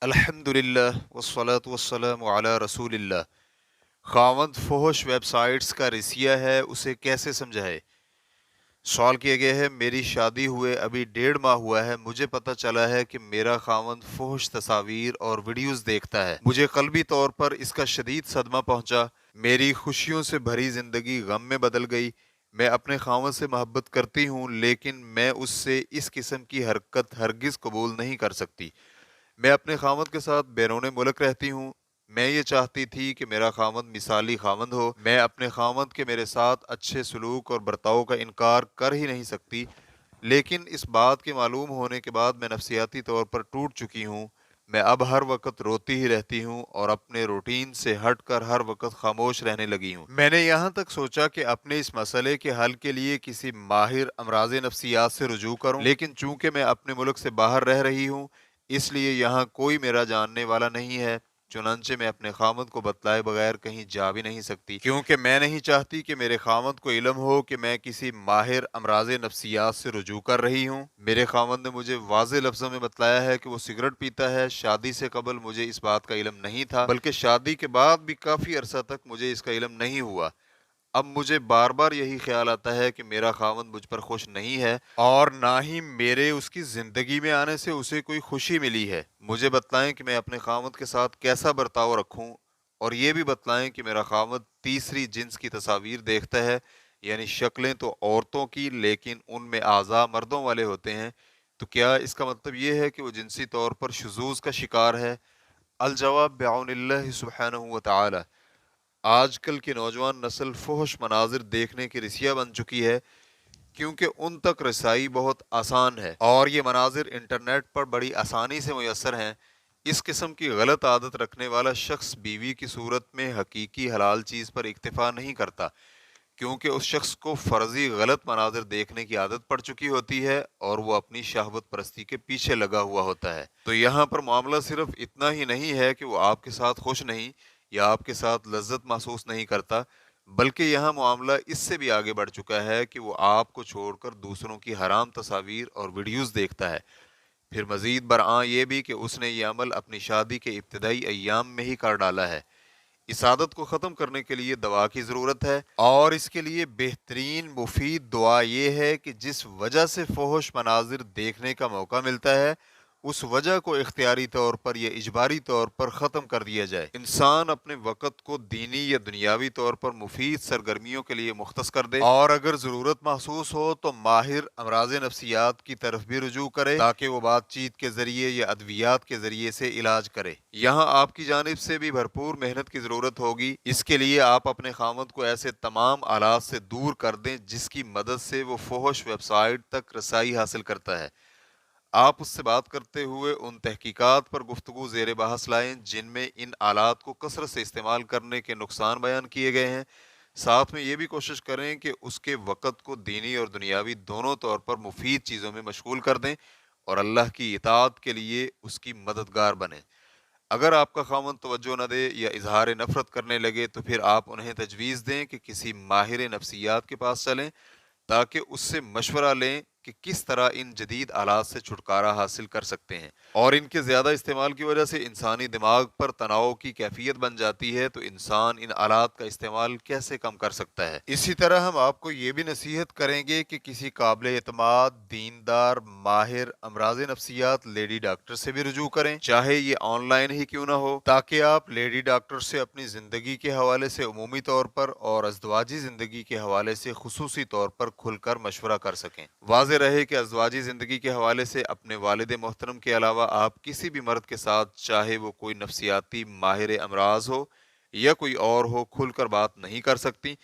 अल्हम्दुलिल्लाह वस्सलातु वस्सलामु अला रसूलिल्लाह। खावंद फोहश वेबसाइट्स का रिसिया है, उसे कैसे समझाए? सवाल किया गया है, मेरी शादी हुए अभी 1.5 माह हुआ है, मुझे पता चला है कि मेरा खावंद फोहश तस्वीर और वीडियोस देखता है। मुझे क़ल्बी तौर पर इसका शदीद सदमा पहुंचा। मेरी खुशियों से भरी जिंदगी गम में बदल गई। मैं अपने खावंद से मोहब्बत करती हूँ, लेकिन मैं उससे इस किस्म की हरकत हरगिज कबूल नहीं कर सकती। मैं अपने खामद के साथ बैरून मुल्क रहती हूँ। मैं ये चाहती थी कि मेरा खामद मिसाली खामद हो। मैं अपने खामद के मेरे साथ अच्छे सलूक और बर्ताव का इनकार कर ही नहीं सकती, लेकिन इस बात के मालूम होने के बाद मैं नफसियाती तौर पर टूट चुकी हूँ। मैं अब हर वक्त रोती ही रहती हूँ और अपने रूटीन से हटकर हर वक्त खामोश रहने लगी हूँ। मैंने यहाँ तक सोचा कि अपने इस मसले के हल के लिए किसी माहिर अमराज नफ्सियात से रुजू करूँ, लेकिन चूंकि मैं अपने मुल्क से बाहर रह रही हूँ, इसलिए यहाँ कोई मेरा जानने वाला नहीं है। चुनांचे मैं अपने खामद को बतलाए बगैर कहीं जा भी नहीं सकती, क्योंकि मैं नहीं चाहती कि मेरे खामद को इल्म हो कि मैं किसी माहिर अमराज नफ्सियात से रुजू कर रही हूँ। मेरे खामद ने मुझे वाज़े लफ्ज़ों में बतलाया है कि वो सिगरेट पीता है। शादी से कबल मुझे इस बात का इल्म नहीं था, बल्कि शादी के बाद भी काफ़ी अरसा तक मुझे इसका इल्म नहीं हुआ। अब मुझे बार बार यही ख्याल आता है कि मेरा खावंद मुझ पर खुश नहीं है, और ना ही मेरे उसकी ज़िंदगी में आने से उसे कोई खुशी मिली है। मुझे बतलाएं कि मैं अपने खावंद के साथ कैसा बर्ताव रखूं, और ये भी बतलाएं कि मेरा खावंद तीसरी जिन्स की तस्वीर देखता है, यानी शक्लें तो औरतों की लेकिन उनमें आज़ा मर्दों वाले होते हैं। तो क्या इसका मतलब ये है कि वो जिनसी तौर पर शुज़ूज़ का शिकार है? अल जवाब बिअौनिल्लाहि सुब्हानहु व तआला। आजकल की नौजवान नस्ल फहश मनाजिर देखने की रसिया बन चुकी है, क्योंकि उन तक रसाई बहुत आसान है और ये मनाजिर इंटरनेट पर बड़ी आसानी से मुयसर हैं। इस किस्म की गलत आदत रखने वाला शख्स बीवी की सूरत में हकीकी हलाल चीज़ पर इक्तफा नहीं करता, क्योंकि उस शख्स को फर्जी गलत मनाजिर देखने की आदत पड़ चुकी होती है और वो अपनी शहवत परस्ती के पीछे लगा हुआ होता है। तो यहाँ पर मामला सिर्फ इतना ही नहीं है कि वो आपके साथ खुश नहीं या आपके साथ लज्जत महसूस नहीं करता, बल्कि यहाँ मामला इससे भी आगे बढ़ चुका है कि वो आपको छोड़कर दूसरों की हराम तस्वीर और वीडियोस देखता है। फिर मजीद बरआं ये भी कि उसने ये अमल अपनी शादी के इब्तदाई अय्याम में ही कर डाला है। इस आदत को ख़त्म करने के लिए दवा की ज़रूरत है, और इसके लिए बेहतरीन मुफीद दुआ ये है कि जिस वजह से फ़ोहश मनाजिर देखने का मौका मिलता है, उस वजह को इख्तियारी तौर पर या इजबारी तौर पर ख़त्म कर दिया जाए। इंसान अपने वक़्त को दीनी या दुनियावी तौर पर मुफीद सरगर्मियों के लिए मुख्तस कर दे, और अगर ज़रूरत महसूस हो तो माहिर अमराज नफ्सियात की तरफ भी रुजू करे, ताकि वो बातचीत के ज़रिए या अद्वियात के ज़रिए से इलाज करे। यहाँ आपकी जानिब से भी भरपूर मेहनत की ज़रूरत होगी। इसके लिए आप अपने खामद को ऐसे तमाम आलात से दूर कर दें जिसकी मदद से वो फोहश वेबसाइट तक रसाई हासिल करता है। आप उससे बात करते हुए उन तहकीकात पर गुफ्तगू ज़ेर बहस लाएं जिनमें इन आलात को कसरत से इस्तेमाल करने के नुकसान बयान किए गए हैं। साथ में ये भी कोशिश करें कि उसके वक़्त को दीनी और दुनियावी दोनों तौर पर मुफीद चीज़ों में मशगूल कर दें, और अल्लाह की इताअत के लिए उसकी मददगार बनें। अगर आपका खामन तवज्जो न दे या इजहार नफरत करने लगे, तो फिर आप उन्हें तजवीज़ दें कि किसी माहिर नफ्सियात के पास चलें, ताकि उससे मशवरा लें कि किस तरह इन जदीद आलात से छुटकारा हासिल कर सकते हैं। और इनके ज़्यादा इस्तेमाल की वजह से इंसानी दिमाग पर तनाव की कैफियत बन जाती है, तो इंसान इन आलात का इस्तेमाल कैसे कम कर सकता है। इसी तरह हम आपको ये भी नसीहत करेंगे कि किसी काबिल एतमाद, दीनदार, माहिर अमराज नफ्सियात लेडी डॉक्टर से भी रुजू करें, चाहे ये ऑनलाइन ही क्यों ना हो, ताकि आप लेडी डॉक्टर से अपनी ज़िंदगी के हवाले से उमूमी तौर पर और अज़दवाजी ज़िंदगी के हवाले से खुसूसी तौर पर खुलकर मशवरा कर सकें। वाज़ेह रहे कि अज़दवाजी ज़िंदगी के हवाले से अपने वालिद मोहतरम के अलावा आप किसी भी मर्द के साथ, चाहे वो कोई नफ्सियाती माहिर अमराज हो या कोई और हो, खुलकर बात नहीं कर सकती,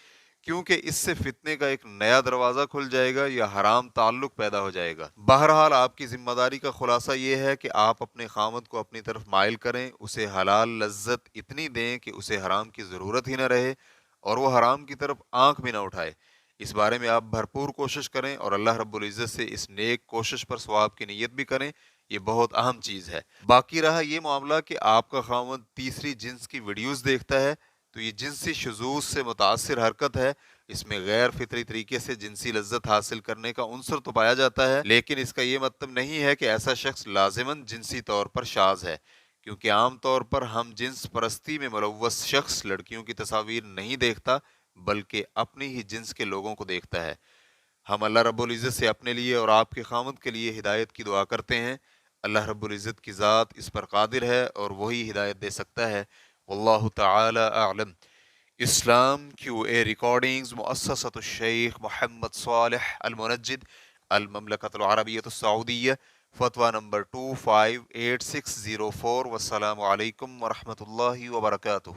क्योंकि इससे फितने का एक नया दरवाज़ा खुल जाएगा या हराम ताल्लुक पैदा हो जाएगा। बहरहाल आपकी जिम्मेदारी का खुलासा ये है कि आप अपने खामद को अपनी तरफ माइल करें, उसे हलाल लज्जत इतनी दें कि उसे हराम की ज़रूरत ही न रहे और वो हराम की तरफ आंख भी ना उठाए। इस बारे में आप भरपूर कोशिश करें और अल्लाह रब्बुल इज़्ज़त से इस नेक कोशिश पर सवाब की नीयत भी करें। ये बहुत अहम चीज़ है। बाकी रहा ये मामला कि आपका खामद तीसरी जिन्स की वीडियोस देखता है, तो ये जिनसी शुज़ूज़ से मुतासिर हरकत है। इसमें गैर फितरी तरीके से जिनसी लज्जत हासिल करने का उनसर तो पाया जाता है, लेकिन इसका ये मतलब नहीं है कि ऐसा शख्स लाजिमन जिनसी तौर पर शाज़ है, کیونکہ عام طور پر ہم جنس پرستی میں ملوث شخص لڑکیوں کی تصاویر نہیں دیکھتا بلکہ اپنی ہی جنس کے لوگوں کو دیکھتا ہے۔ ہم اللہ رب العزت سے اپنے لیے اور آپ کے خامد کے لیے ہدایت کی دعا کرتے ہیں۔ اللہ رب العزت کی ذات اس پر قادر ہے اور وہی ہدایت دے سکتا ہے۔ واللہ تعالی اعلم۔ اسلام کیو اے ریکارڈنگز مؤسسۃ الشیخ محمد صالح المنجد، المملکۃ العربیۃ السعودیہ، فتویٰ نمبر 258604۔ والسلام علیکم ورحمۃ اللہ وبرکاتہ۔